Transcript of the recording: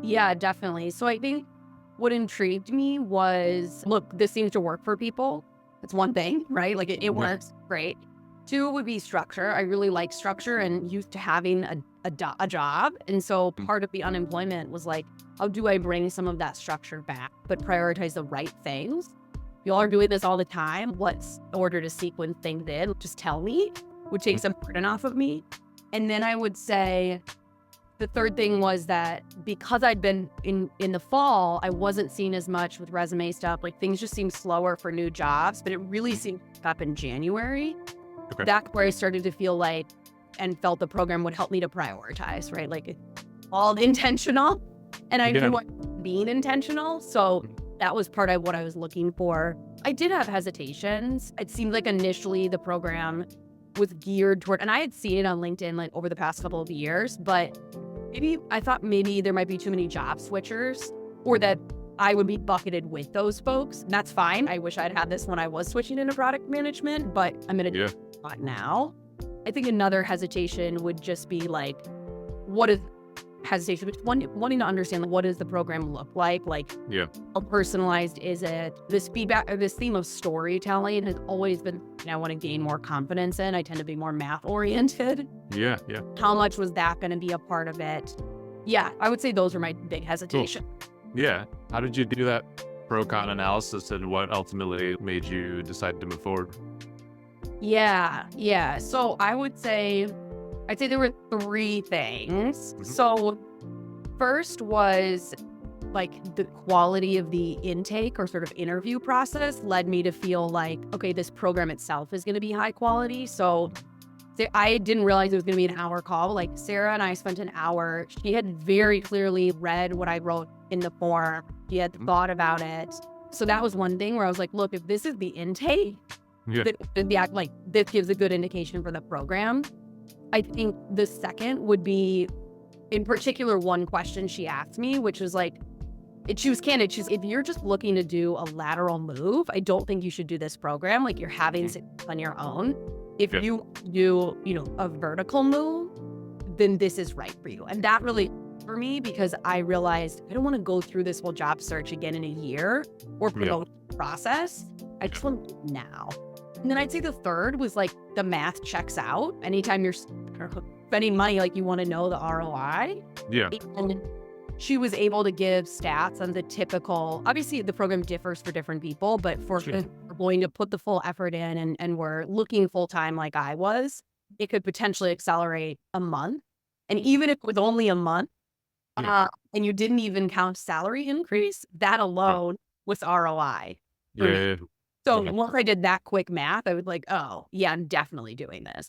Yeah, definitely. So I think what intrigued me was, look, this seems to work for people. That's one thing, right? Like it Yeah. works great. Two would be structure. I really like structure and used to having a job. And so Mm. part of the unemployment was like, how do I bring some of that structure back, but prioritize the right things? Y'all are doing this all the time. What's order to sequence things in? Just tell me, would take Mm. some burden off of me. And then I would say, the third thing was that because I'd been in the fall, I wasn't seeing as much with resume stuff. Like things just seemed slower for new jobs, but it really seemed to pick up in January. Okay. That's where I started to feel like and felt the program would help me to prioritize, right? Like it's all intentional. And I Yeah. knew I was being intentional. So Mm. that was part of what I was looking for. I did have hesitations. It seemed like initially the program was geared toward, and I had seen it on LinkedIn like over the past couple of years, but maybe I thought maybe there might be too many job switchers or that I would be bucketed with those folks. And that's fine. I wish I'd had this when I was switching into product management, but I'm in a Yeah. different spot now. I think another hesitation would just be like, what is hesitation? But wanting to understand like, what does the program look like? Like, Yeah. how personalized is it? This feedback or this theme of storytelling has always been, I want to gain more confidence in. I tend to be more math oriented. Yeah. Yeah. How much was that going to be a part of it? Yeah, I would say those were my big Cool. hesitation. Yeah. How did you do that pro con analysis, and what ultimately made you decide to move forward? Yeah. So I'd say there were three things. Hmm. So first was like the quality of the intake or sort of interview process led me to feel like, okay, this program itself is going to be high quality. So I didn't realize it was going to be an hour call. Like Sarah and I spent an hour. She had very clearly read what I wrote in the form. She had Hmm. thought about it. So that was one thing where I was like, look, if this is the intake, Yeah. like this gives a good indication for the program. I think the second would be, in particular, one question she asked me, which was like, she was candid. She's, if you're just looking to do a lateral move, I don't think you should do this program. Like you're having Mm. success on your own. If Yeah. you do, a vertical move, then this is right for you. And that really for me because I realized I don't want to go through this whole job search again in a year or Yeah. promote the process. I just want to do it now. And then I'd say the third was like the math checks out. Anytime you're spending money, like you want to know the ROI. Yeah. And she was able to give stats on the typical, obviously the program differs for different people, but for Sure. if we're going to put the full effort in and we're looking full time like I was, it could potentially accelerate a month. And even if it was only a month, Yeah. and you didn't even count salary increase, that Huh. alone was ROI for Yeah. me. Yeah. So Okay. once I did that quick math, I was like, oh, yeah, I'm definitely doing this.